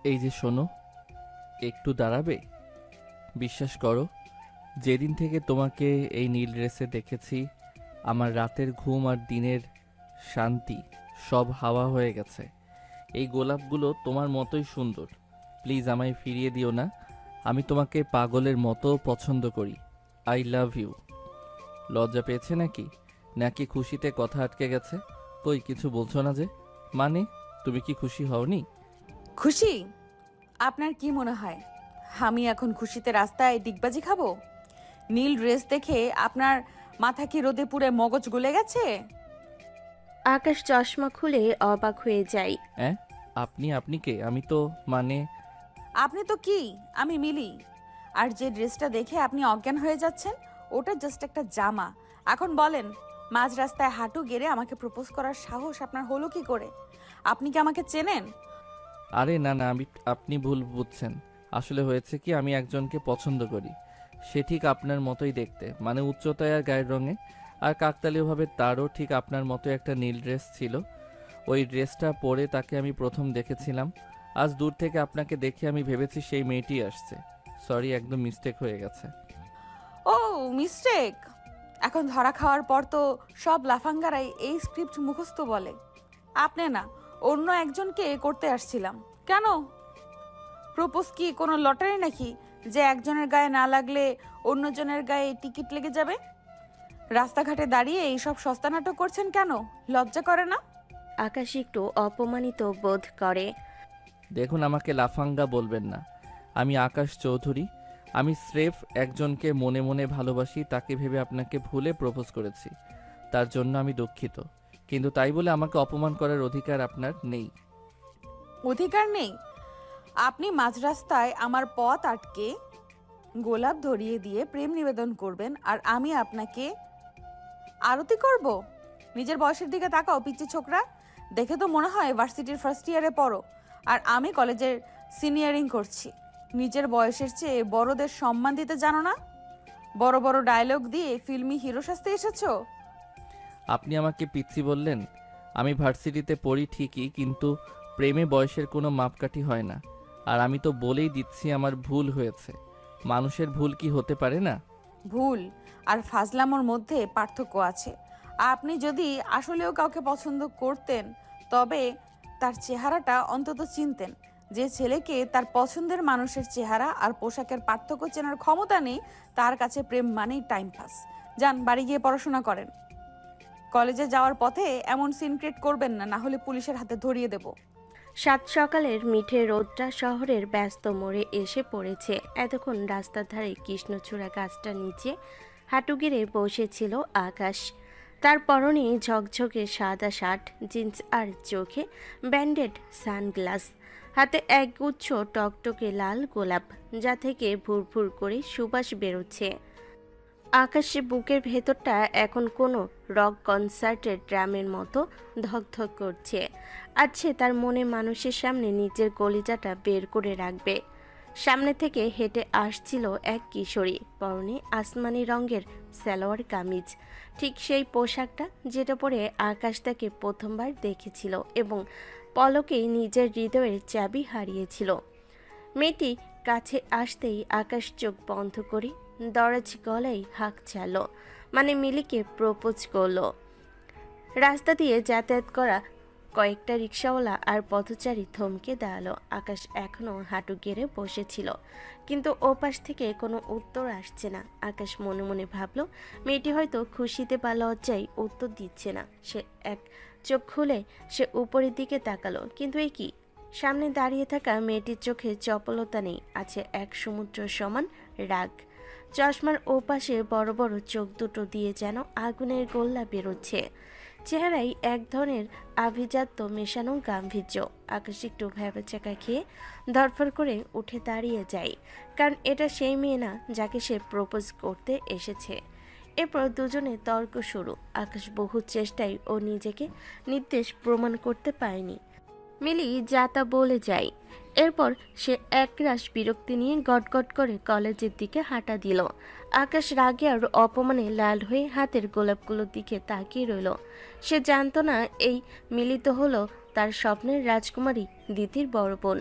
এই যে শোনো, একটু দাঁড়াবে? বিশ্বাস করো, যেদিন থেকে তোমাকে এই নীল ড্রেসে দেখেছি, আমার রাতের ঘুম আর দিনের শান্তি সব হাওয়া হয়ে গেছে। এই গোলাপগুলো তোমার মতোই সুন্দর। প্লিজ আমায় ফিরিয়ে দিও না। আমি তোমাকে পাগলের মতো পছন্দ করি। I love you. লজ্জা পেয়েছে নাকি? নাকি খুশিতে কথা আটকে গেছে? কই কিছু বলছো না যে? মানে, তুমি কি খুশি হওনি? খুশি? আপনার কি মনে হয় আমি এখন খুশিতে রাস্তায় ডিগবাজি খাবো? নীল ড্রেস দেখে আপনার মাথা কি রোদে পুড়ে মগজ গলে গেছে? আকাশ চশমা খুলে অবাক হয়ে যায়। হ্যাঁ, আপনি আপনি কে? আমি তো মানে আপনি তো কি, আমি মিলি। আর যে ড্রেসটা দেখে আপনি অজ্ঞান হয়ে যাচ্ছেন, ওটা জাস্ট একটা জামা। এখন বলেন, মাঝ রাস্তায় হাঁটু গেড়ে আমাকে প্রপোজ করার সাহস আপনার হলো কি করে? আপনি কি আমাকে চেনেন? আরে না না, আপনি ভুল বুঝছেন। আসলে হয়েছে কি, আমি একজনকে পছন্দ করি। সে ঠিক আপনার মতোই দেখতে, মানে উচ্চতায় আর গায়ের রঙে। আর কাকতালীয়ভাবে তারও ঠিক আপনার মতো একটা নীল ড্রেস ছিল। ওই ড্রেসটা পরে তাকে আমি প্রথম দেখেছিলাম। আজ দূর থেকে আপনাকে দেখে আমি ভেবেছি সেই মেয়েটি আসছে। সরি, একদম মিস্টেক হয়ে গেছে। ও, মিস্টেক? এখন ধরা খাওয়ার পর তো সব লাফাঙ্গারাই এই স্ক্রিপ্ট মুখস্থ বলে। আপনি না, অন্য একজনকে করতে আসছিলাম। কেন? প্রপোজ কি কোনো লটারি নাকি, যে একজনের গায়ে না লাগলে অন্যজনের গায়ে টিকিট লেগে যাবে? রাস্তাঘাটে দাঁড়িয়ে এইসব সস্তা নাটক করছেন কেন? লজ্জা করে না? আকাশ একটু অপমানিত বোধ করে। দেখুন, আমাকে লাফাঙ্গা বলবেন না। আমি আকাশ চৌধুরী। আমি স্রেফ একজনকে মনে মনে ভালোবাসি, তাকে ভেবে আপনাকে ভুলে প্রপোজ করেছি। তার জন্য আমি দুঃখিত। কিন্তু তাই বলে আমাকে অপমান করার অধিকার আপনার নেই। অধিকার নেই? আপনি মাঝ রাস্তায় আমার পথ আটকে গোলাপ ধরিয়ে দিয়ে প্রেম নিবেদন করবেন, আর আমি আপনাকে আরতি করব? নিজের বয়সের দিকে তাকাও, পিচ্চি ছোকরা। দেখে তো মনে হয় ভার্সিটির ফার্স্ট ইয়ারে পড়ো, আর আমি কলেজের সিনিয়রিং করছি। নিজের বয়সের চেয়ে বড়দের সম্মান দিতে জানো না? বড় বড় ডায়লগ দিয়ে ফিল্মি হিরো সাজতে এসেছো? আপনি আমাকে পিচ্চি বললেন? আমি ভার্সিটিতে পড়ি ঠিকই, কিন্তু প্রেমে বয়সের কোনো মাপকাঠি হয় না। আর আমি তো বলেই দিচ্ছি আমার ভুল হয়েছে। মানুষের ভুল কি হতে পারে না? ভুল আর ফাজলামোর মধ্যে পার্থক্য আছে। আপনি যদি আসলেও কাউকে পছন্দ করতেন, তবে তার চেহারাটা অন্তত চিনতেন। যে ছেলেকে তার পছন্দের মানুষের চেহারা আর পোশাকের পার্থক্য চেনার ক্ষমতা নেই, তার কাছে প্রেম মানেই টাইম পাস। যান, বাড়ি গিয়ে পড়াশোনা করেন। কলেজে যাওয়ার পথে এমন সিন ক্রিয়েট করবেন না, না হলে পুলিশের হাতে ধরিয়ে দেব। সাত সকালের মিঠে রোদটা শহরের ব্যস্ত মোড়ে এসে পড়েছে। এতক্ষণ রাস্তার ধারে কৃষ্ণচূড়া গাছটার নিচে হাঁটু গেড়ে বসেছিল আকাশ। তার পরনে ঝকঝকে সাদা শার্ট, জিন্স আর চোখে ব্যান্ডেড সানগ্লাস। হাতে একগুচ্ছ টকটকে লাল গোলাপ, যা থেকে ভুরভুর করে সুবাস বেরোচ্ছে। আকাশের বুকের ভেতরটা এখন কোনো রক কনসার্টের ড্রামের মতো ধকধক করছে। আর সে তার মনে মানুষের সামনে নিজের কলিজাটা বের করে রাখবে। সামনে থেকে হেঁটে আসছিল এক কিশোরী, পরনে আসমানি রঙের সালোয়ার কামিজ, ঠিক সেই পোশাকটা যেটা পরে আকাশ তাকে প্রথমবার দেখেছিল এবং পলকেই নিজের হৃদয়ের চাবি হারিয়েছিল। মেয়েটি কাছে আসতেই আকাশ চোখ বন্ধ করে দরাজ গলায় হাঁক চালো, মানে মিলিকে প্রপোজ করলো। রাস্তা দিয়ে যাতায়াত করা কয়েকটা রিক্সাওয়ালা আর পথচারী থমকে দাঁড়ালো। আকাশ এখনও হাঁটু গেড়ে বসেছিল, কিন্তু ওপাশ থেকে কোনো উত্তর আসছে না। আকাশ মনে মনে ভাবলো, মেয়েটি হয়তো খুশিতে বা লজ্জায় উত্তর দিচ্ছে না। সে এক চোখ খুলে সে উপরের দিকে তাকালো, কিন্তু এ কি? সামনে দাঁড়িয়ে থাকা মেয়েটির চোখে চপলতা নেই, আছে এক সমুদ্র সমান রাগ। চশমার ওপাশে বড় বড় চোখ দুটো দিয়ে যেন আগুনের গোল্লা বেরোচ্ছে। চেহারায় এক ধরনের আভিজাত্য মেশানো গাম্ভীর্য। আকাশ একটু ভ্যাবাচ্যাকা খেয়ে ধরফর করে উঠে দাঁড়িয়ে যায়, কারণ এটা সেই মেয়ে না যাকে সে প্রপোজ করতে এসেছে। এরপর দুজনে তর্ক শুরু। আকাশ বহু চেষ্টায় ও নিজেকে নির্দেশ প্রমাণ করতে পারেনি। মিলি যা তা বলে যায়। এরপর সে একরাশ বিরক্তি নিয়ে গটগট করে কলেজের দিকে হাঁটা দিল। আকাশ রাগে আর অপমানে লাল হয়ে হাতের গোলাপগুলোর দিকে তাকিয়ে রইল। সে জানতো না এই মিলিত হলো তার স্বপ্নের রাজকুমারী দিতির বড় বোন।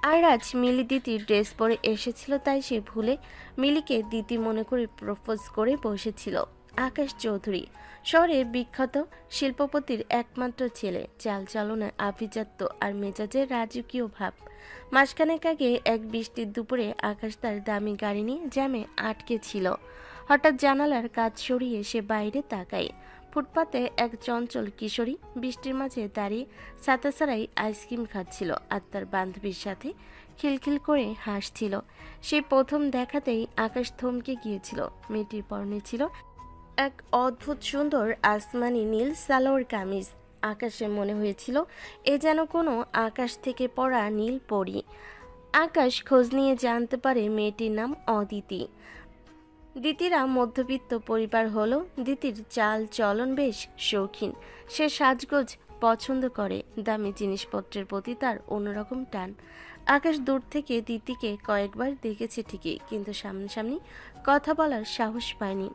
আর আজ মিলি দিতির ড্রেস পরে এসেছিল, তাই সে ভুলে মিলিকে দিতি মনে করে প্রপোজ করে বসেছিল। আকাশ চৌধুরী শহরের বিখ্যাত শিল্পপতির একমাত্র ছেলে, চালচলনে আভিজাত্য আর মেজাজের রাজকীয় ভাব। মাসখানেক আগে এক বৃষ্টির দুপুরে আকাশ তার দামি গাড়ি নিয়ে জ্যামে আটকে ছিল। হঠাৎ জানালার কাচ সরিয়ে সে বাইরে তাকায়। ফুটপাতে এক চঞ্চল কিশোরী বৃষ্টির মাঝে দাঁড়িয়ে ছাতা ছাড়াই আইসক্রিম খাচ্ছিল আর তার বান্ধবীর সাথে খিলখিল করে হাসছিল। সেই প্রথম দেখাতেই আকাশ থমকে গিয়েছিল। মেয়েটির পরনে ছিল এক অদ্ভুত সুন্দর আসমানি নীল সালোয়ার কামিজ। আকাশে মনে হয়েছিল এ যেন কোনো আকাশ থেকে পড়া নীল পরী। আকাশ খোঁজ নিয়ে জানতে পারে মেয়েটির নাম অদিতি। দিতিরা মধ্যবিত্ত পরিবার হলো দিতির চাল চলন বেশ শৌখিন। সে সাজগোজ পছন্দ করে, দামি জিনিসপত্রের প্রতি তার অন্যরকম টান। আকাশ দূর থেকে দিতিকে কয়েকবার দেখেছে ঠিকই, কিন্তু সামনাসামনি কথা বলার সাহস পায়নি।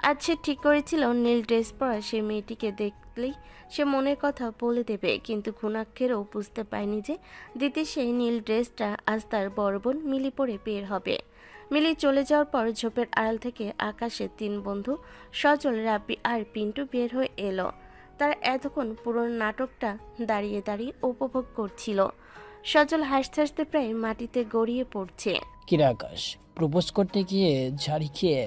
আজ সে ঠিক করেছিল নীল ড্রেস পরা সে মেয়েটিকে দেখলেই সে মনের কথা বলে দেবে, কিন্তু ঘুণাক্ষরেও বুঝতে পায়নি যে দিতি সেই নীল ড্রেসটা আজ তার বড় বোন মিলি পরে বের হবে। মিলি চলে যাওয়ার পর ঝোপের আড়াল থেকে আকাশের তিন বন্ধু সজল, রাব্বি আর পিন্টু বের হয়ে এলো। তারা এতক্ষণ পুরো নাটকটা দাঁড়িয়ে দাঁড়িয়ে উপভোগ করছিল। সজল হাসতে হাসতে প্রায় মাটিতে গড়িয়ে পড়ছে। কিরে আকাশ, প্রপোজ করতে গিয়ে ঝাড়ি খেয়ে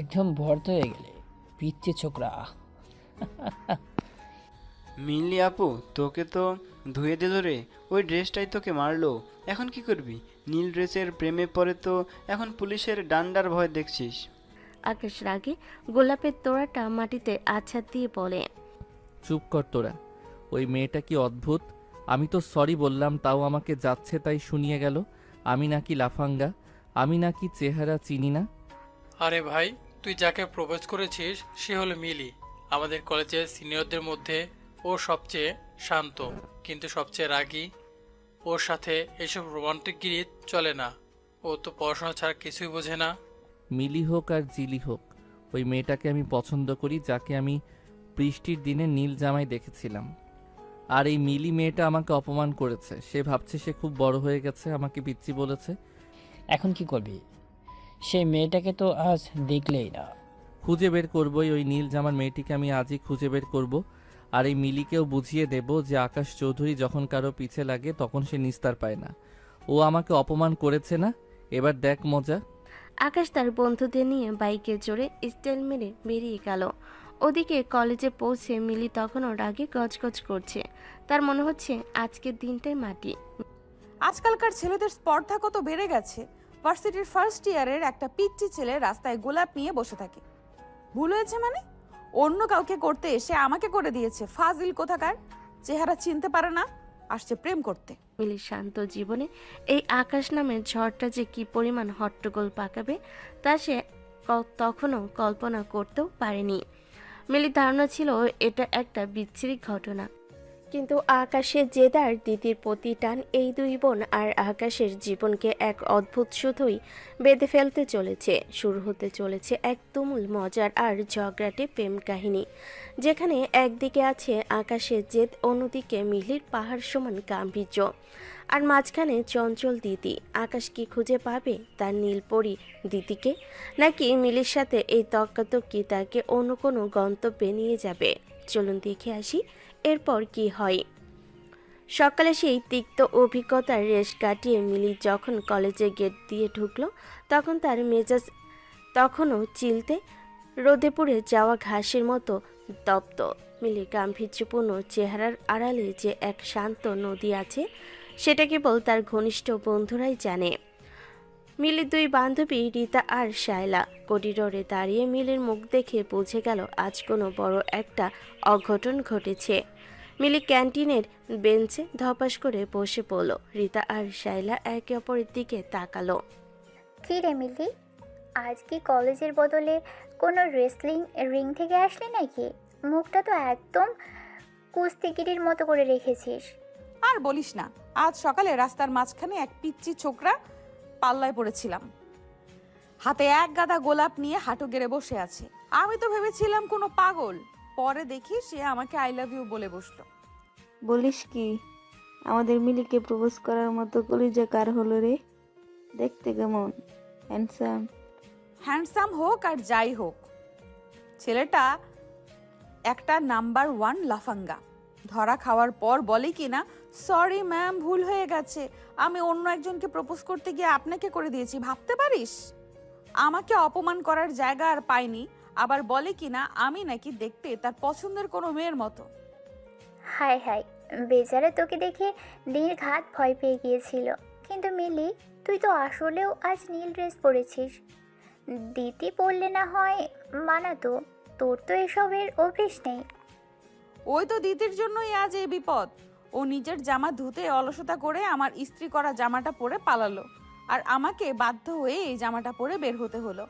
একদম ভর্ত হয়ে গেলে, পিচ্ছি ছোকরা। মিলি আপু, তোকে তো ধুয়ে দিল রে, ওই ড্রেসটাই তোকে মারলো। এখন কি করবি? নীল ড্রেসের প্রেমে পড়ে তো এখন পুলিশের ডান্ডার ভয় দেখছিস। আকাশ রাগে গোলাপের তোড়াটা মাটিতে আছাড় দিয়ে বলে, চুপ কর তোরা। ওই মেয়েটা কি অদ্ভুত। আমি তো সরি বললাম, তাও আমাকে যাচ্ছে তাই শুনিয়ে গেল। আমি নাকি লাফাঙ্গা, আমি নাকি চেহারা চিনি না। আরে ভাই, তুই যাকে প্রপোজ করেছিস সে হলো মিলি। আমাদের কলেজের সিনিয়রদের মধ্যে ও সবচেয়ে শান্ত, কিন্তু সবচেয়ে রাগী। ওর সাথে এসব রোমান্টিক গিরিত চলে না। ও তো পড়াশোনা ছাড়া কিছুই বোঝে না। মিলি হোক আর জিলি হোক, ওই মেয়েটাকে আমি পছন্দ করি, যাকে আমি বৃষ্টির দিনে নীল জামায় দেখেছিলাম। আর এই মিলি মেয়েটা আমাকে অপমান করেছে। সে ভাবছে সে খুব বড় হয়ে গেছে, আমাকে পিচ্চি বলেছে। এখন কি করবি? সেই মেয়েটাকে তো আজ দেখলেই না। খুঁজে বের করবই, ওই নীল জামার মেয়েটিকে আমি আজই খুঁজে বের করব। আর এই মিলিকেও বুঝিয়ে দেব যে আকাশ চৌধুরী যখন কারো পিছে লাগে তখন সে নিস্তার পায় না। ও আমাকে অপমান করেছে না, এবার দেখ মজা। আকাশ তার বন্ধুদের নিয়ে বাইকে চড়ে স্টাইল মেরে বেরিয়ে গেল। ওদিকে কলেজে পৌঁছে মিলি তখনও রাগে গজগজ করছে। তার মনে হচ্ছে আজকের দিনটাই মাটি। আজকালকার ছেলেদের স্পর্ধা কত বেড়ে গেছে। ভার্সিটির ফার্স্ট ইয়ারের একটা পিচ্চি ছেলে রাস্তায় গোলাপ নিয়ে বসে থাকে। ভুল হয়েছে মানে? অন্য কাউকে করতে এসে আমাকে করে দিয়েছে। ফাজিল কোথাকার, চেহারা চিনতে পারে না, আসছে প্রেম করতে। মিলির শান্ত জীবনে এই আকাশ নামের ঝড়টা যে কি পরিমাণ হট্টগোল পাকাবে তা সে তখনও কল্পনা করতেও পারেনি। মিলির ধারণা ছিল এটা একটা বিচ্ছিরি ঘটনা, কিন্তু আকাশের জেদার দিদির প্রতি টান এই দুই বোন আর আকাশের জীবনকে এক অদ্ভুত শুধুই বেঁধে ফেলতে চলেছে। শুরু হতে চলেছে এক তুমুল মজার আর ঝগড়াটে প্রেম কাহিনী, যেখানে একদিকে আছে আকাশের জেদ, অন্যদিকে মিলির পাহাড় সমান গাম্ভীর্য, আর মাঝখানে চঞ্চল দিদি। আকাশ কি খুঁজে পাবে তার নীলপরি দিদিকে, নাকি মিলির সাথে এই তর্কাতর্কি তাকে অন্য কোনো গন্তব্যে নিয়ে যাবে? চলুন দেখে আসি এরপর কি হয়। সকালে সেই তিক্ত অভিজ্ঞতার রেশ কাটিয়ে মিলি যখন কলেজের গেট দিয়ে ঢুকলো, তখন তার মেজাজ তখনও চিলতে রোদে পুড়ে যাওয়া ঘাসের মতো তপ্ত। মিলির গাম্ভীর্যপূর্ণ চেহারার আড়ালে যে এক শান্ত নদী আছে সেটা কেবল তার ঘনিষ্ঠ বন্ধুরাই জানে। মিলির দুই বান্ধবী রীতা আর শায়লা করিডোরে দাঁড়িয়ে মিলির মুখ দেখে বুঝে গেল আজ কোনো বড় একটা অঘটন ঘটেছে। মিলি ক্যান্টিনের বেঞ্চে ধপাস করে বসে পড়ল। রীতা আর শায়লা একে অপরের দিকে তাকালো। কি রে মিলি, আজ কি কলেজের বদলে কোনো রেসলিং রিং থেকে আসলি নাকি? মুখটা তো একদম কুস্তিগিরির মতো করে রেখেছিস। আর বলিস না, আজ সকালে রাস্তার মাঝখানে এক পিচ্চি ছোকরা পাল্লায় পড়েছিলাম। হাতে এক গাদা গোলাপ নিয়ে হাঁটু গেড়ে বসে আছে। আমি তো ভেবেছিলাম কোনো পাগল, পরে দেখি সে আমাকে আই লাভ ইউ বলে বসলো। বলিস কি? আমাদের মিলিকে প্রপোজ করার মতো কলিজা কার হলো রে? দেখতে কেমন? হ্যান্ডসাম? হ্যান্ডসাম হোক আর যাই হোক, ছেলেটা একটা নাম্বার 1 লাফাঙ্গা। ধরা খাওয়ার পর বলে কি না, সরি ম্যাম, ভুল হয়ে গেছে, আমি অন্য একজনকে প্রপোজ করতে গিয়ে আপনাকে করে দিয়েছি, ভাবতে পারিস? আমাকে অপমান করার জায়গা আর পাইনি, আবার বলে কি না আমি নাকি দেখতে তার পছন্দের কোনো মেয়ের মতো। হায় হায়, বেচারা তোকে দেখে নির্ঘাত ভয় পেয়ে গিয়েছিল। কিন্তু মিলি, তুই তো আসলেও আজ নীল ড্রেস পরেছিস। দিতি পরলে না হয় মানাতো, তোর তো এসবের অভ্যেস নেই। ওই তো দিদির জন্যই আজ এই বিপদ। ও নিজের জামা ধুতে অলসতা করে আমার ইস্ত্রি করা জামাটা পরে পালালো, আর আমাকে বাধ্য হয়ে এই জামাটা পরে বের হতে হলো।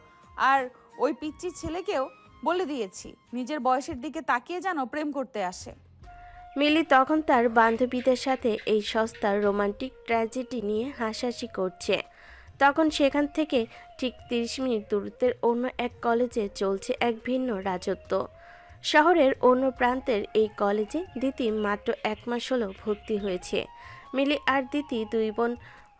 আর ওই পিচ্চি ছেলেকেও বলে দিয়েছি নিজের বয়সের দিকে তাকিয়ে যেন প্রেম করতে আসে। মিলি তখন তার বান্ধবীদের সাথে এই সস্তার রোমান্টিক ট্র্যাজেডি নিয়ে হাসাহাসি করছে। তখন সেখান থেকে ঠিক 30 মিনিট দূরত্বের অন্য এক কলেজে চলছে এক ভিন্ন রাজত্ব। শহরের অন্য প্রান্তের এই কলেজে দিতি মাত্র 1 মাস হলো ভর্তি হয়েছে। মিলি আর দিতি 2 বোন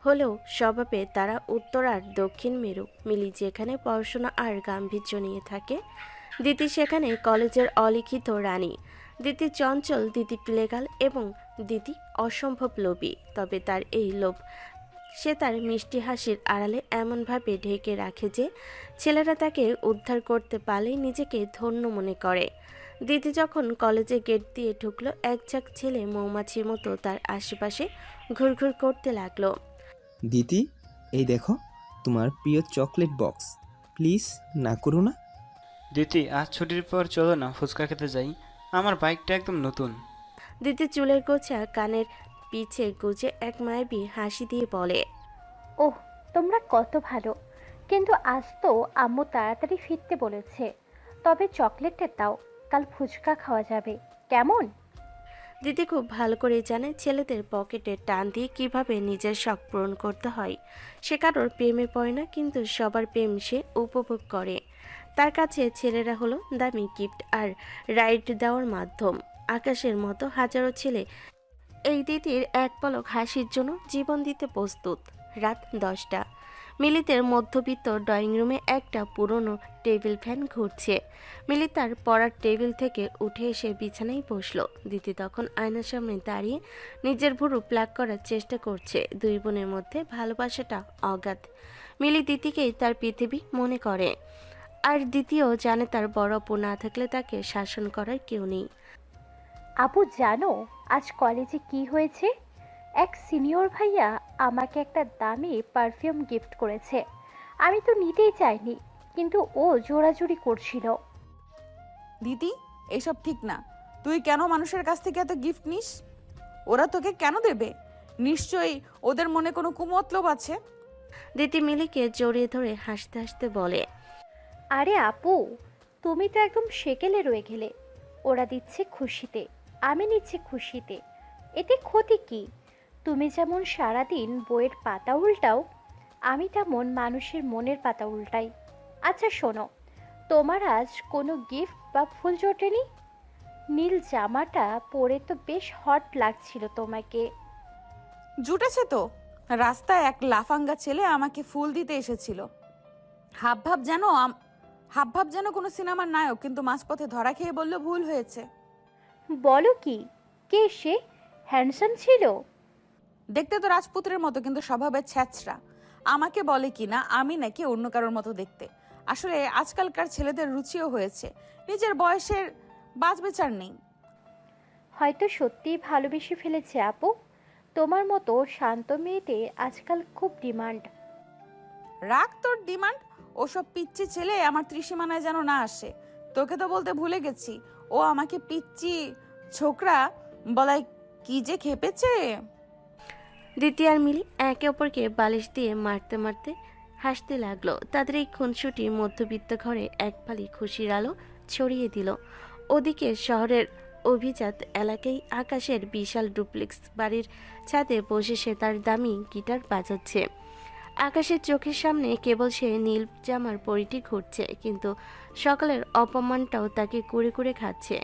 হলেও স্বভাবে তারা উত্তর আর দক্ষিণ মেরু। মিলি যেখানে পড়াশোনা আর গাম্ভীর্য নিয়ে থাকে, দিতি সেখানে কলেজের অলিখিত রানী। দিতি চঞ্চল, দিতি প্লেগাল এবং দিতি অসম্ভব লোভী। তবে তার এই লোভ সে তার মিষ্টি হাসির আড়ালে এমনভাবে ঢেকে রাখে যে ছেলেরা তাকে উদ্ধার করতে পারলেই নিজেকে ধন্য মনে করে। দিতি যখন কলেজে গেট দিয়ে ঢুকলো, এক ঝাঁক ছেলে মৌমাছির মতো তার আশেপাশে ঘুরঘুর করতে লাগলো। দিতি, এই দেখো তোমার প্রিয় চকলেট বক্স, প্লিজ না করো না। দিতি, আজ ছুটির পর চলো না ফুচকা খেতে যাই, আমার বাইকটা একদম নতুন। দিতি চুলের গোছা কানের পিছে গুজে এক মায়াবী হাসি দিয়ে বলে, ওহ, তোমরা কত ভালো। কিন্তু আজ তো আম্মু তাড়াতাড়ি ফিরতে বলেছে। তবে চকলেটটা দাও, কাল ফুচকা খাওয়া যাবে, কেমন? দিদি খুব ভালো করে জানে ছেলেদের পকেটে টান দিয়ে কিভাবে নিজের শখ পূরণ করতে হয়। সে কারোর প্রেমে পড়ে না, কিন্তু সবার প্রেম সে উপভোগ করে। তার কাছে ছেলেরা হলো দামি গিফট আর রাইড দেওয়ার মাধ্যম। আকাশের মতো হাজারো ছেলে এই দিদির এক পলক হাসির জন্য জীবন দিতে প্রস্তুত। রাত 10টা। মিলিতের মধ্যবিত্ত ড্রয়িং রুমে একটা পুরনো টেবিল ফ্যান ঘুরছে। মিলি তার পড়ার টেবিল থেকে উঠে এসে বিছানায় বসলো। দিদি তখন আয়নার সামনে দাঁড়িয়ে নিজের ভুরু প্লাগ করার চেষ্টা করছে। 2 বোনের মধ্যে ভালোবাসাটা অগাধ। মিলি দিদিকেই তার পৃথিবী মনে করে, আর দ্বিতীয় জানে তার বড় আপু না থাকলে তাকে শাসন করার কেউ নেই। আপু জানো আজ কলেজে কি হয়েছে? এক সিনিয়র ভাইয়া আমাকে একটা দামি পারফিউম গিফট করেছে। আমি তো নিতেই চাইনি, কিন্তু ও জোরাজুরি করছিল। দিদি, এসব ঠিক না। তুই কেন মানুষের কাছ থেকে এত গিফট নিস? ওরা তোকে কেন দেবে? নিশ্চয়ই ওদের মনে কোনো কুমতলব আছে। দিদি মিলিকে জড়িয়ে ধরে হাসতে হাসতে বলে, আরে আপু, তুমি তো একদম সেকেলে রয়ে গেলে। ওরা দিচ্ছে খুশিতে, আমি নিচ্ছি খুশিতে, এতে ক্ষতি কি? তুমি যেমন সারাদিন বইয়ের পাতা উল্টাও, আমি তেমন মানুষের মনের পাতা উল্টাই। আচ্ছা শোনো, তোমার আজ কোনো গিফট বা ফুল জোটেনি? নীল জামাটা পরে তো বেশ হট লাগছিল তোমাকে। জুটেছে তো। রাস্তায় এক লাফাঙ্গা ছেলে আমাকে ফুল দিতে এসেছিল। হাবভাব যেন কোনো সিনেমার নায়ক, কিন্তু মাঝপথে ধরা খেয়ে বলল ভুল হয়েছে। বলো কি? কে সে? হ্যান্ডসাম ছিল? দেখতে তো রাজপুত্রের মতো, কিন্তু স্বভাবের ছ্যাঁচড়া। আমাকে বলে কিনা আমি নাকি অন্য কারোর মতো দেখতে। আসলে আজকালকার ছেলেদের রুচিও হয়েছে, নিজের বয়সের বাজবেচার নেই। হয়তো সত্যিই ভালোবেসে ফেলেছে আপু। তোমার মতো শান্ত মেয়েদের আজকাল খুব ডিমান্ড। রাখ তোর ডিমান্ড। ওসব পিচ্চি ছেলে আমার ত্রিসীমানায় যেন না আসে। তোকে তো বলতে ভুলে গেছি, ও আমাকে পিচ্চি ছোকরা বলাই কি যে খেপেছে। দিতি আর মিলি একে অপরকে বালিশ দিয়ে মারতে মারতে হাসতে লাগলো। তাদের এই খুনসুটি মধ্যবিত্ত ঘরে এক ফালি খুশির আলো ছড়িয়ে দিল। ওদিকে শহরের অভিজাত এলাকায় আকাশের বিশাল ডুপ্লেক্স বাড়ির ছাদে বসে সে তার দামি গিটার বাজাচ্ছে। আকাশের চোখের সামনে কেবল সে নীল জামার পরিটি ঘুরছে, কিন্তু সকালের অপমানটাও তাকে কুড়ে কুড়ে খাচ্ছে।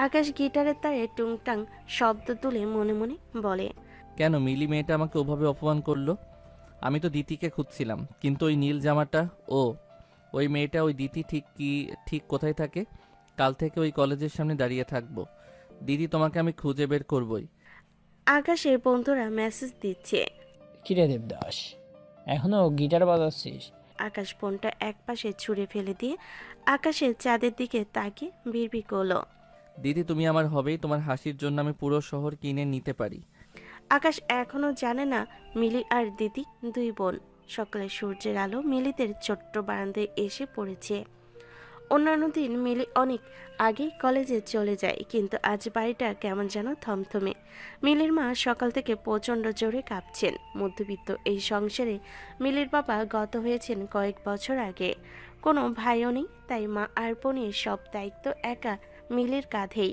আকাশ গিটারের তারে টুংটাং শব্দ তুলে মনে মনে বলে, কেন মিলি মেয়েটা আমাকে ওভাবে অপমান করলো? আমি তো দিতিকে খুঁজছিলাম, কিন্তু ওই নীল জামাটা, ও ওই মেয়েটা, ওই দিতি ঠিক কোথায় থাকে? কাল থেকে ওই কলেজের সামনে দাঁড়িয়ে থাকবো। দিদি, তোমাকে আমি খুঁজে বের করবই। আকাশের বন্ধুরা মেসেজ দিচ্ছে। কিরে দেবদাস, এখনো গিটার বাজাচ্ছিস? আকাশ ফোনটা একপাশে ছুঁড়ে ফেলে দিয়ে আকাশের চাঁদের দিকে তাকিয়ে বিড়বিড় করলো। দিদি, তুমি আমার হবেই। তোমার হাসির জন্য আমি পুরো শহর কিনে নিতে পারি। আকাশ এখনো জানে না মিলি আর দিদি দুই বোন। সকালে সূর্যের আলো মিলিদের ছোট্ট বারান্দায় এসে পড়েছে। অন্যান্য দিন মিলি অনেক আগেই কলেজে চলে যায়, কিন্তু আজ বাড়িটা কেমন যেন থমথমে। মিলির মা সকাল থেকে প্রচণ্ড জোরে কাঁপছেন। মধ্যবিত্ত এই সংসারে মিলির বাবা গত হয়েছেন কয়েক বছর আগে। কোনো ভাইও নেই, তাই মা আর বোনের সব দায়িত্ব একা মিলির কাঁধেই।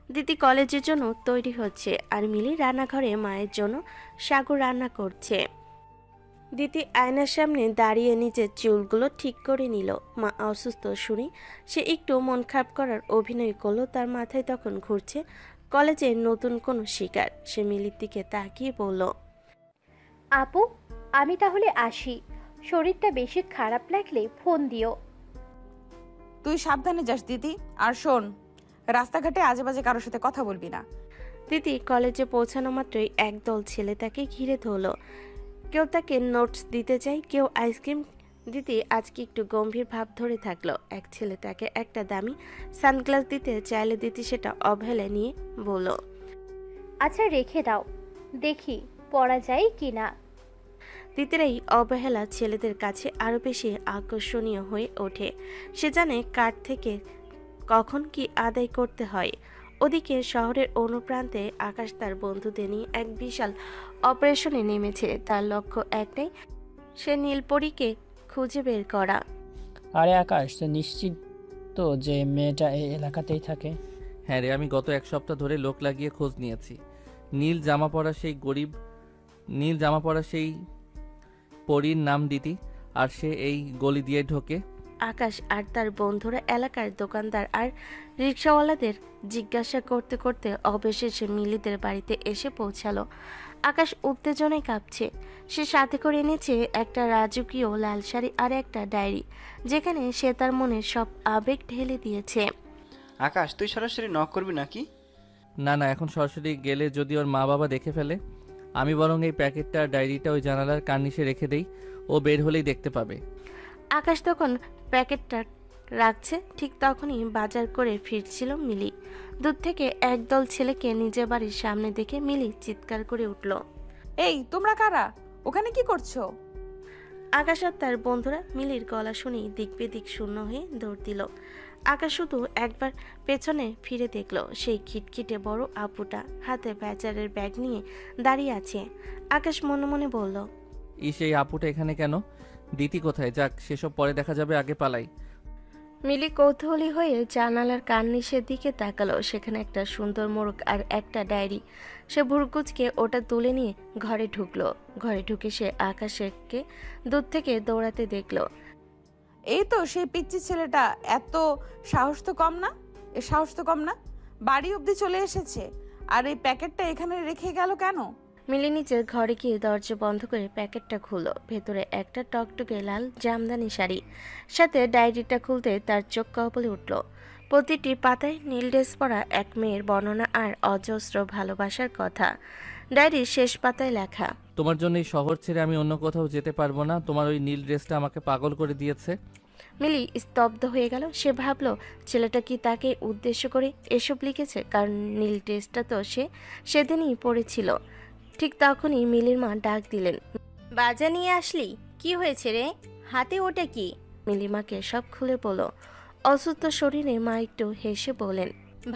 দিদি কলেজের জন্য তৈরি হচ্ছে, আর মিলি রান্নাঘরে মায়ের জন্য সাগর রান্না করছে। দিদি আয়নার সামনে দাঁড়িয়ে নিজের চুলগুলো ঠিক করে নিল। মা অসুস্থ শুনে সে একটু মন খারাপ করার অভিনয় করলো। তার মাথায় তখন ঘুরছে কলেজের নতুন কোনো শিকার। সে মিলির দিকে তাকিয়ে বলল, আপু, আমি তাহলে আসি। শরীরটা বেশি খারাপ লাগলে ফোন দিও। তুই সাবধানে যাস দিদি। আর শোন, রাস্তাঘাটে আজে বাজে কারোর সাথে কথা বলবি না। দিদি কলেজে পৌঁছানো মাত্রই একদল ছেলে তাকে ঘিরে ধরলো। কেউ তাকে নোটস দিতে চায়, কেউ আইসক্রিম। দিদি আজকে একটু গম্ভীর ভাব ধরে থাকলো। এক ছেলে তাকে একটা দামি সানগ্লাস দিতে চাইলে দিদি সেটা অবহেলায় নিয়ে বলল, আচ্ছা রেখে দাও, দেখি পরা যায় কি না। দিদির এই অবহেলা ছেলেদের কাছে আরো বেশি আকর্ষণীয় হয়ে ওঠে। সে জানে কার থেকে কখন কি আদায় করতে হয়। ওদিকে শহরের অনুপ্রান্তে আকাশ তার বন্ধুদের নিয়ে এক বিশাল অপারেশনে নেমেছে। তার লক্ষ্য একটাই, সে নীলপরীকে খুঁজে বের করা। আরে আকাশ, তুই নিশ্চিত তো যে মেয়েটা এই এলাকাতেই থাকে? হ্যাঁ রে, আমি গত এক সপ্তাহ ধরে লোক লাগিয়ে খোঁজ নিয়েছি। নীল জামা পরা সেই পরীর নাম দিতি, আর সে এই গলি দিয়ে ঢোকে। আকাশ আর তার বন্ধুরা এলাকার দোকানদার আর রিক্সাওয়ালাদের জিজ্ঞাসা করতে করতে অবশেষে মিলিদের বাড়িতে এসে পৌঁছালো। আকাশ উত্তেজনায় কাঁপছে। সে সাথে করে এনেছে একটা রাজকীয় লাল শাড়ি আর একটা ডায়েরি, যেখানে সে তার মনে সব আবেগ ঢেলে দিয়েছে। আকাশ, তুই সরাসরি নক করবি নাকি? না না, এখন সরাসরি গেলে যদি ওর মা বাবা দেখে ফেলে। আমি বরং এই প্যাকেটটা আর ডায়েরিটা ওই জানালার কার্নিশে রেখে দেই, ও বের হলেই দেখতে পাবে। আকাশ তখন প্যাকেটটা রাখছে, ঠিক তখনই বাজার করে ফিরছিল মিলি। দূর থেকে একদল ছেলেকে নিজের বাড়ির সামনে দেখে মিলি চিৎকার করে উঠল, এই তোমরা কারা? ওখানে কি করছো? আকাশ আর তার বন্ধুরা মিলির গলা শুনেই দিক বেদিক শূন্য হয়ে দৌড় দিল। আকাশ শুধু একবার পেছনে ফিরে দেখলো, সেই খিটখিটে বড় আপুটা হাতে বাজারের ব্যাগ নিয়ে দাঁড়িয়ে আছে। আকাশ মনে মনে বলল, সেই আপুটা এখানে কেন? দিতি কোথায়? যাক, সেসব পরে দেখা যাবে, আগে পালাই। মিলি কৌতূহলী হয়ে জানালার কার্নিশের দিকে তাকালো। সেখানে একটা সুন্দর মোড়ক আর একটা ডায়েরি। সে ভুরকুচকে ওটা তুলে নিয়ে ঘরে ঢুকলো। ঘরে ঢুকে সে আকাশকে দূর থেকে দৌড়াতে দেখলো। এই তো সেই পিচ্চি ছেলেটা। এত সাহস তো কম না, সাহস তো কম না। বাড়ি অবধি চলে এসেছে, আর এই প্যাকেটটা এখানে রেখে গেল কেন? মিলি নিজের ঘরে গিয়ে দরজা বন্ধ করে প্যাকেটটা খুললো। ভেতরে একটা টকটকে লাল জামদানি শাড়ি, সাথে ডায়েরিটা খুলতে তার চোখ কপালে উঠল। প্রতিটি পাতায় নীল ড্রেস পরা এক মেয়ের বর্ণনা আর অজস্র ভালোবাসার কথা। ডায়েরির শেষ পাতায় লেখা, তোমার জন্য এই শহর ছেড়ে আমি অন্য কোথাও যেতে পারবো না। তোমার ওই নীল ড্রেসটা আমাকে পাগল করে দিয়েছে। মিলি স্তব্ধ হয়ে গেল। সে ভাবলো ছেলেটা কি তাকে উদ্দেশ্য করে এসব লিখেছে, কারণ নীল ড্রেসটা তো সে সেদিনই পরেছিল। ঠিক তখনই মিলির মা ডাক দিলেন, বাজা নিয়ে আসলি? কি হয়েছে রে, হাতে ওটা কি? মিলি মাকে সব খুলে বলল। অসুস্থ শরীরে মা একটু হেসে বলেন,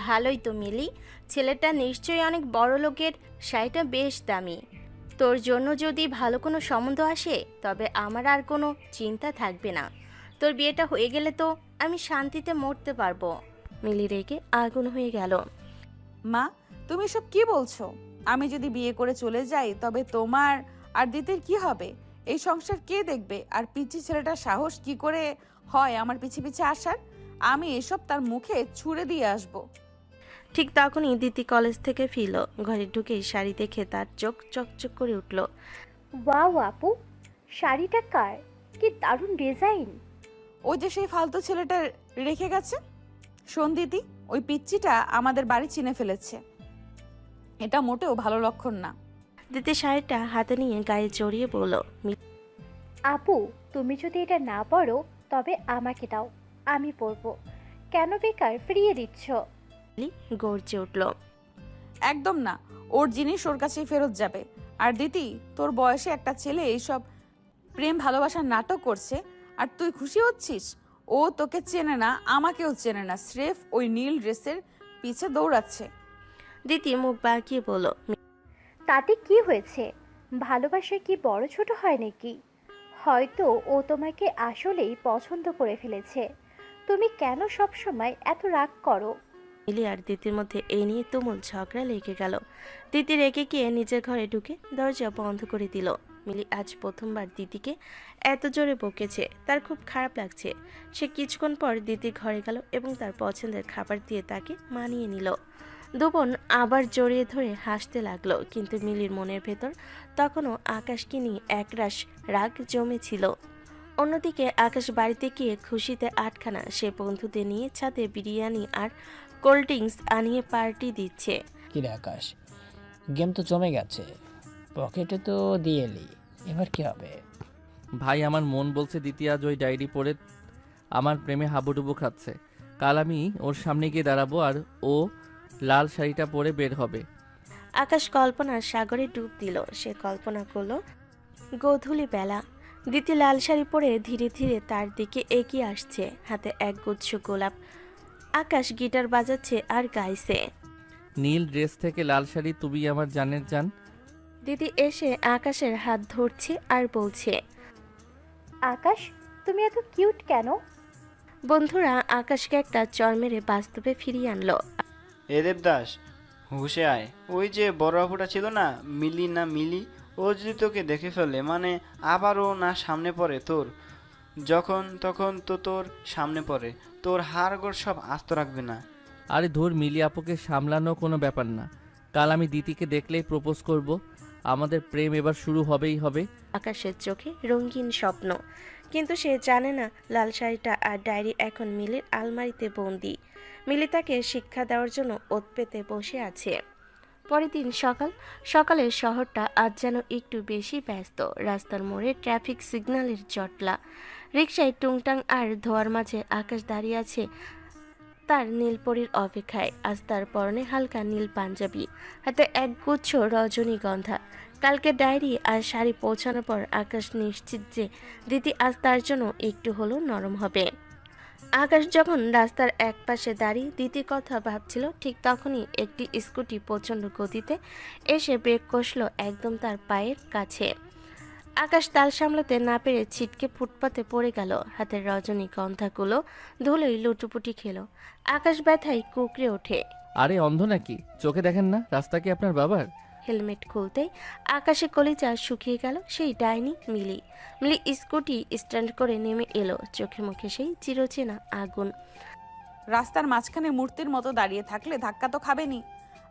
ভালোই তো মিলি, ছেলেটা নিশ্চয়ই অনেক বড় লোকের, শাড়িটা বেশ দামি। তোর জন্য যদি ভালো কোনো সম্বন্ধ আসে তবে আমার আর কোনো চিন্তা থাকবে না। তোর বিয়েটা হয়ে গেলে তো আমি শান্তিতে মরতে পারবো। মিলি রেগে আগুন হয়ে গেল। মা, তুমি সব কি বলছো? আমি যদি বিয়ে করে চলে যাই তবে তোমার আর দিদির কি হবে? এই সংসার কে দেখবে? আর পিচ্চি ছেলেটার সাহস কি করে হয় আমার পিছে পিছে আসার? আমি এসব তার মুখে ছুঁড়ে দিয়ে আসবো। ঠিক তখনই দিতি কলেজ থেকে ফিরল। ঘরে ঢুকেই শাড়ি দেখে তার চোখ চকচক করে উঠল। ওয়াও আপু, শাড়িটা কার? কি দারুণ ডিজাইন। ওই যে সেই ফালতু ছেলেটা রেখে গেছে। শোন দিদি, ওই পিচ্চিটা আমাদের বাড়ি চিনে ফেলেছে। এটা মোটেও ভালো লক্ষণ না। দিতি শাড়িটা হাতে নিয়ে গায়ে জড়িয়ে বলল, আপু, তুমি যদি এটা না পরো তবে আমাকে দাও, আমি পরবো। কেন বেকার ফিরিয়ে দিচ্ছ? মিলি গর্জে উঠল। একদম না, ওর জিনিস ওর কাছেই ফেরত যাবে। আর দিদি, তোর বয়সে একটা ছেলে এইসব প্রেম ভালোবাসার নাটক করছে আর তুই খুশি হচ্ছিস? ও তোকে চেনে না, আমাকেও চেনে না, স্রেফ ওই নীল ড্রেসের পিছে দৌড়াচ্ছে। দিতি মুখ বাঁকিয়ে বলল, তাতে কি হয়েছে? ভালোবাসা কি বড় ছোট হয় নাকি? হয়তো ও তোমাকে আসলেই পছন্দ করে ফেলেছে। তুমি কেন সবসময় এত রাগ করো? মিলি আর দিতির মধ্যে এই নিয়ে তুমুল ঝগড়া লেগে গেল। দিতি রেগে গিয়ে নিজের ঘরে ঢুকে দরজা বন্ধ করে দিল। মিলি আজ প্রথমবার দিদিকে এত জোরে বকেছে, তার খুব খারাপ লাগছে। সে কিছুক্ষণ পর দিদির ঘরে গেল এবং তার পছন্দের খাবার দিয়ে তাকে মানিয়ে নিল। দুবোন আবার জড়িয়ে ধরে হাসতে লাগলো, কিন্তু মিলির মনের ভেতর তখনও আকাশকে নিয়ে একরাশ রাগ জমেছিল। অন্যদিকে আকাশ বাড়িতে গিয়ে খুশিতে আটখানা। সে বন্ধুদের নিয়ে ছাদে বিরিয়ানি আর কোল্ড ড্রিঙ্কস আনিয়ে পার্টি দিচ্ছে। কিরে আকাশ, গেম তো জমে গেছে, পকেটে তো দিয়ে এলি, এবার কি হবে? ভাই, আমার মন বলছে দিতি আজ ওই ডায়েরি পড়ে আমার প্রেমে হাবুডুবু খাচ্ছে। কাল আমি ওর সামনে গিয়ে দাঁড়াবো আর ও লাল শাড়িটা পরে বের হবে। আকাশ কল্পনার সাগরে ডুব দিল। সে কল্পনা করলো গোধূলি বেলা দিতি লাল শাড়ি পরে ধীরে ধীরে তার দিকে এগিয়ে আসছে, হাতে এক গুচ্ছ গোলাপ। আকাশ গিটার বাজাচ্ছে আর গাইছে, নীল ড্রেস থেকে লাল শাড়ি, তুমি আমার জানের জান। দিদি এসে আকাশের হাত ধরছে আর বলছে, আকাশ, তুমি এত কিউট কেন? বন্ধুরা আকাশকে একটা চর মেরে বাস্তবে ফিরিয়ে আনলো। এ দেবদাস, হুশে আয়। ওই যে বড় আপুটা ছিল না, মিলি না মিলি, ও যদি তোকে দেখে ফেলে, মানে আবারও না সামনে পড়ে তোর, যখন তখন তো তোর সামনে পড়ে, তোর হাড়গোড় সব আস্ত রাখবে না। আরে ধুর, মিলি আপুকে সামলানো কোনো ব্যাপার না। কাল আমি দিতিকে দেখলেই প্রপোজ করব। আমাদের প্রেম এবার শুরু হবেই হবে। আকাশের চোখে রঙিন স্বপ্ন, কিন্তু সে জানে না লাল শাড়িটা আর ডায়েরি এখন মিলির আলমারিতে বন্দি। মিলি তাকে শিক্ষা দেওয়ার জন্য ওত পেতে বসে আছে। পরের দিন সকালের শহরটা আজ যেন একটু বেশি ব্যস্ত। রাস্তার মোড়ে ট্রাফিক সিগন্যালের জটলা, রিকশায় টুংটাং আর ধোয়ার মাঝে আকাশ দাঁড়িয়ে আছে তার নীলপরীর অপেক্ষায়। আজ তার পরনে হালকা নীল পাঞ্জাবি, হাতে এক গুচ্ছ রজনীগন্ধা। কালকে ডায়েরি আর শাড়ি পৌঁছানোর পর আকাশ নিশ্চিত যে দিদি আজ তার জন্য একটু হলেও নরম হবে। আকাশ যখন রাস্তার এক পাশে দাঁড়িয়ে দিদির কথা ভাবছিল, ঠিক তখনই একটি স্কুটি প্রচণ্ড গতিতে এসে ব্রেক কষল একদম তার পায়ের কাছে। আকাশ তাল সামলাতে না পেরে ছিটকে ফুটপাতে পড়ে গেল। হাতের রজনীগন্ধাগুলো ধুলোই লুটুপুটি খেলো। আকাশ ব্যথায় কুকড়ে ওঠে। আরে অন্ধ নাকি? চোখে দেখেন না রাস্তা কি আপনার বাবার? হেলমেট খুলতেই আকাশে কলিজা শুকিয়ে গেল। সেই ডাইনি মিলি স্কুটি স্ট্যান্ড করে নেমে এলো, চোখে মুখে সেই চিরচেনা আগুন। রাস্তার মাঝখানে মূর্তির মতো দাঁড়িয়ে থাকলে ধাক্কা তো খাবেনি।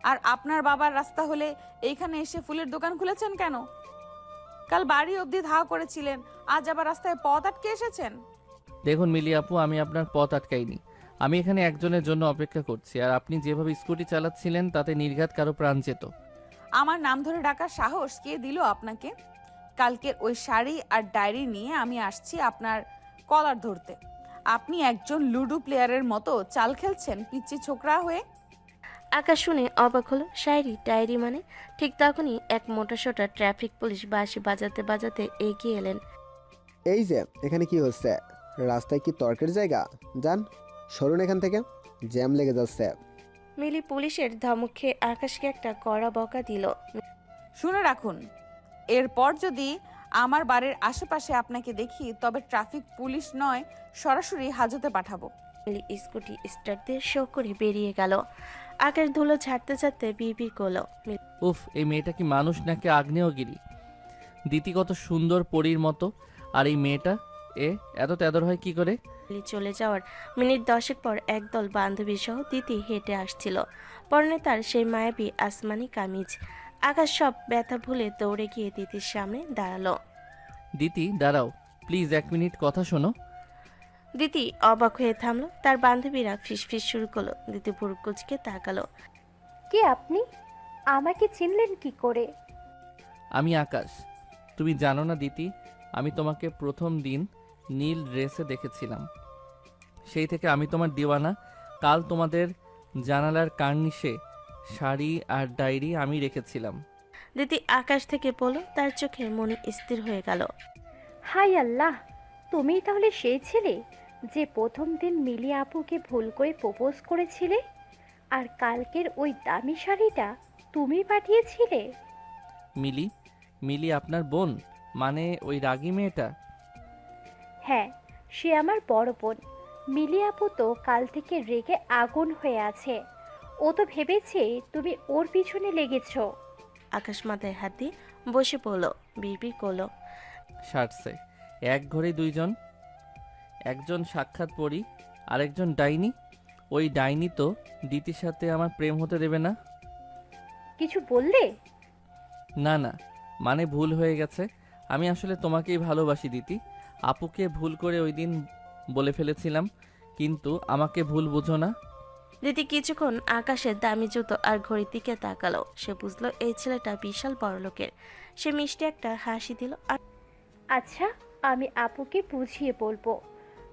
আর আপনার বাবার রাস্তা হলে এইখানে এসে ফুলের দোকান খুলেছেন কেন? কাল বাড়ি অবধি ধাওয়া করেছিলেন, আজ আবার রাস্তায় পথ আটকে এসেছেন। দেখুন মিলি আপু, আমি আপনার পথ আটকাইনি। আমি এখানে একজনের জন্য অপেক্ষা করছি, আর আপনি যেভাবে স্কুটি চালাচ্ছিলেন তাতে নির্ঘাত কারো প্রাণ যেত। আমার নাম ধরে ডাকার সাহস কে দিল আপনাকে? কালকের ওই শাড়ি আর ডায়েরি নিয়ে আমি আসছি আপনার কলার ধরতে। আপনি একজন লুডো প্লেয়ারের মতো চাল খেলছেন পিচ্চি ছোকরা হয়ে। আকাশ শুনে অবাক হলো, শায়রি ডায়েরি মানে? ঠিক তখনই এক মোটাসোটা ট্রাফিক পুলিশ বাঁশি বাজাতে বাজাতে এগিয়ে এলেন। এই যে এখানে কি হচ্ছে? রাস্তায় কি তর্কের জায়গা? যান সরুন এখান থেকে, জ্যাম লেগে যাচ্ছে। মিলি পুলিশের ধমক খেয়ে আকাশকে একটা কড়া বকা দিল। শুনে রাখুন, এরপর যদি আমার বাড়ির আশেপাশে আপনাকে দেখি তবে ট্রাফিক পুলিশ নয়, সরাসরি হাজতে পাঠাবো। মিলি স্কুটি স্টার্ট দিয়ে শো করে বেরিয়ে গেল। আকাশ ধুলো ছাড়তে ছাড়তে বিড়বিড় করলো, উফ, এই মেয়েটা কি মানুষ নাকি আগ্নেয়গিরি? দিতি কত সুন্দর পরীর মতো, আর এই মেয়েটা এত তেদর হয় কি করে? মিলি চলে যাওয়ার মিনিট 10 পর একদল বান্ধবী সহ দিতি হেঁটে আসছিল। পরনে তার সেই মায়াবী আসমানি কামিজ। আকাশ সব ব্যথা ভুলে দৌড়ে গিয়ে দিতির সামনে দাঁড়ালো। দিতি দাঁড়াও, প্লিজ 1 মিনিট কথা শোনো। দিতি অবাক হয়ে থামলো। তার বান্ধবীরা ফিসফিস শুরু করলো। দিতি ভুরু কুচকে তাকালো। কে আপনি? আমাকে চিনলেন কি করে? আমি আকাশ। তুমি জানো না দিতি, আমি তোমাকে প্রথম দিন নীল ড্রেসে দেখেছিলাম। সেই থেকে আমি তোমার দিওয়ানা। কাল তোমাদের জানালার কার্নিশে শাড়ি আর ডায়েরি আমি রেখেছিলাম। দিতি আকাশ থেকে বলল। তার চোখে মনি স্থির হয়ে গেল। হাই আল্লাহ, তুমিই তাহলে সেই ছেলে যে প্রথম দিন মিলি আপুকে ভুল করে প্রপোজ করেছিলে, আর কালকের ওই দামি শাড়িটা তুমি পাঠিয়েছিলে? মিলি? মিলি আপনার বোন? মানে ওই রাগী মেয়েটা? হ্যাঁ, সে আমার বড় বোন। মিলি আপু তো কাল থেকে রেগে আগুন হয়ে আছে। ও তো ভেবেছে তুমি ওর পিছনে লেগেছো। আকাশ মাথায় হাত দিয়ে বসে পড়ল। বিড়বিড় করলো। সারছে, এক ঘরে দুইজন, একজন সাক্ষাৎ পড়ি আরেকজন ডাইনি। ওই ডাইনি তো দিতির সাথে আমার প্রেম হতে দেবে না। কিছু বললে? না না, মানে ভুল হয়ে গেছে। আমি আসলে তোমাকেই ভালোবাসি দিতি। আপুকে ভুল করে ওই দিন বলে ফেলেছিলাম, কিন্তু আমাকে ভুল বুঝো না। দিতি কিছুক্ষণ আকাশের দামি জুতো আর ঘড়ির দিকে তাকালো। সে বুঝলো এই ছেলেটা বিশাল বড়লোকের। সে মিষ্টি একটা হাসি দিল আর আচ্ছা, আমি আপুকে বুঝিয়ে বলবো।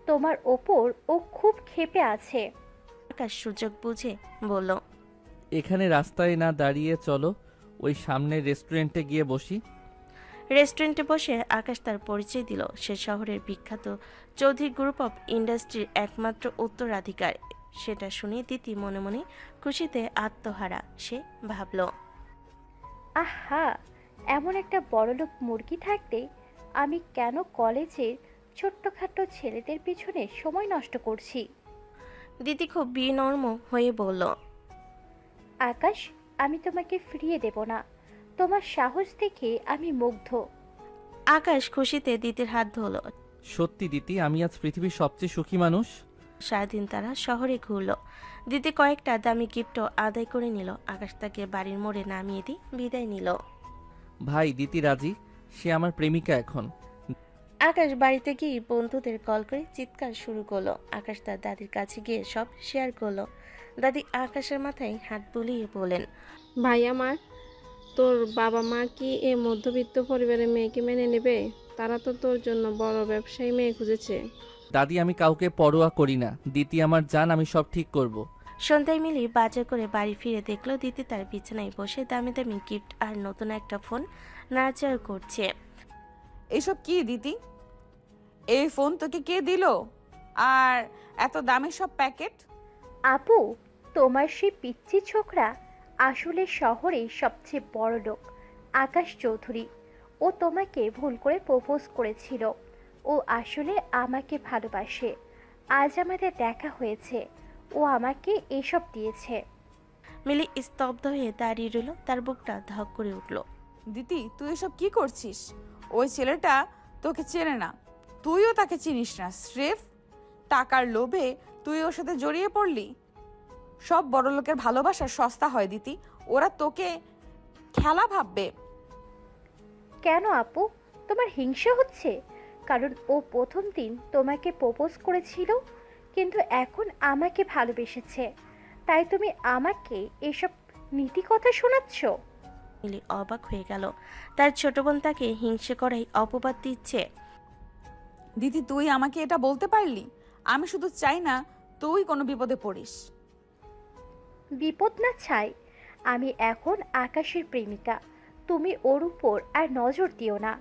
তোমার ওপর ও খুব ক্ষেপে আছে। আকাশ সুযোগ বুঝে বলল, এখানে রাস্তায় না দাঁড়িয়ে চলো ওই সামনের রেস্টুরেন্টে গিয়ে বসি। রেস্টুরেন্টে বসে আকাশ তার পরিচয় দিল। সে শহরের বিখ্যাত চৌধুরী গ্রুপ অফ ইন্ডাস্ট্রির একমাত্র উত্তরাধিকার। সেটা শুনে দিতি মনে মনে খুশিতে আত্মহারা। সে ভাবল, আহা, এমন একটা বড়লোক মুরগি থাকতে আমি কেন কলেজের ছোট্টখাটো ছেলেদের পিছনে সময় নষ্ট করছি। দিতি খুব বিনম্র হয়ে বলল, আকাশ, আমি তোমাকে ফিরিয়ে দেব না। তোমার সাহস দেখে আমি মুগ্ধ। আকাশ খুশিতে দিতির হাত ধরল। সত্যি দিতি, আমি আজ পৃথিবীর সবচেয়ে সুখী মানুষ। সারাদিন তারা শহরে ঘুরল। দিতি কয়েকটা দামি গিফটও আদায় করে নিল। আকাশ তাকে বাড়ির মোড়ে নামিয়ে দিয়ে বিদায় নিল। ভাই, দিতি রাজি, সে আমার প্রেমিকা এখন। আকাশ বাড়িতে গিয়ে বন্ধুদের কল করে চিৎকার শুরু করলো। আকাশ তার দাদির কাছে গিয়ে সব শেয়ার করলো। দাদি আকাশের মাথায় হাত বুলিয়ে বলেন, ভাই আমার, তোর বাবা মা কি এ মধ্যবিত্ত পরিবারের মেয়েকে মেনে নেবে? তারা তো তোর জন্য বড় ব্যবসায়ী মেয়ে খুঁজেছে। দাদি, আমি কাউকে পরোয়া করি না। দিতি আমার জান, আমি সব ঠিক করব। সন্ধ্যায় মিলি বাজার করে বাড়ি ফিরে দেখলো দিতি তার বিছানায় বসে দামি দামি গিফট আর নতুন একটা ফোন নাড়াচাড়া করছে। এসব কি দিতি? এই ফোন তোকে কে দিল? আর এত দামি সব প্যাকেট? আপু, তোমার সেই পিচ্চি ছোকরা আসলে শহরে সবচেয়ে বড় লোক, আকাশ চৌধুরী। ও তোমাকে ভুল করে প্রপোজ করেছিল। ও আসলে আমাকে ভালোবাসে। আজ আমাদের দেখা হয়েছে। ও আমাকে এসব দিয়েছে। মিলি স্তব্ধ হয়ে দাঁড়িয়ে রইল। তার বুকটা ধক করে উঠল। দিতি, তুই এসব কি করছিস? ওই ছেলেটা তোকে চেনে না, তুইও তাকে চিনিস না। স্রেফ টাকার লোভে তুই ওর সাথে জড়িয়ে পড়লি। সব বড় লোকের ভালোবাসা সস্তা হয় দিতি। ওরা তোকে খেলা ভাববে। কেন আপু, তোমার হিংসা হচ্ছে? কারণ ও প্রথম দিন তোমাকে প্রপোজ করেছিল, কিন্তু এখন আমাকে ভালোবেসেছে, তাই তুমি আমাকে এসব নীতি কথা শোনাচ্ছ? মিলি অবাক হয়ে গেল। তার ছোট বোন তাকে হিংসে করাই অপবাদ দিচ্ছে। দিদি, তুই আমাকে এটা বলতে পারলি? আমি শুধু চাই না তুই কোনো বিপদে পড়িস। বিপদ না চাই, আমি এখন আকাশের প্রেমিকা। তুমি ওর উপর আর নজর দিও না।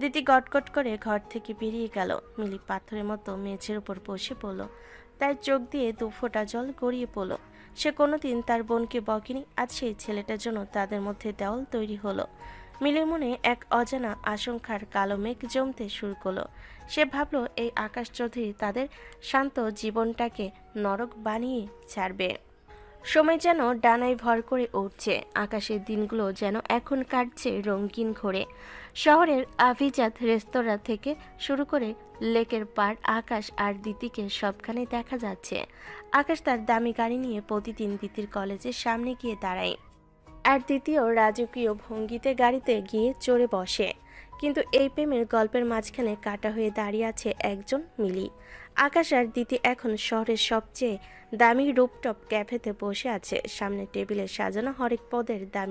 দিদি গটগট করে ঘর থেকে বেরিয়ে গেল। মিলি পাথরের মতো মেঝের উপর বসে পড়ল। তার চোখ দিয়ে 2 ফোঁটা জল গড়িয়ে পড়ল। সে কোনোদিন তার বোনকে বকেনি, আজ সেই ছেলেটার জন্য তাদের মধ্যে দেওয়াল তৈরি হলো। মিলির মনে এক অজানা আশঙ্কার কালো মেঘ জমতে শুরু করলো। সে ভাবলো এই আকাশ চৌধুরী তাদের শান্ত জীবনটাকে নরক বানিয়ে ছাড়বে। সময় যেন ডানায় ভর করে উঠছে, আকাশের দিনগুলো যেন এখন কাটছে রঙিন ঘোরে। শহরের আভিজাত রেস্তোরাঁ থেকে শুরু করে লেকের পাড়, আকাশ আর দিতিকে সবখানে দেখা যাচ্ছে। আকাশ তার দামি গাড়ি নিয়ে প্রতিদিন দিতির কলেজের সামনে গিয়ে দাঁড়ায়, আর দ্বিতীয় রাজকীয় ভঙ্গিতে গাড়িতে গিয়ে চড়ে বসে। কিন্তু এই প্রেমের গল্পের মাঝখানে কাটা হয়ে দাঁড়িয়ে আছে একজন মিলি। আকাশ আর দিতি এখন শহরের সবচেয়ে দামি রুপটপ ক্যাফেতে বসে আছে। সামনে টেবিলে সাজানো হরেক পদের দামি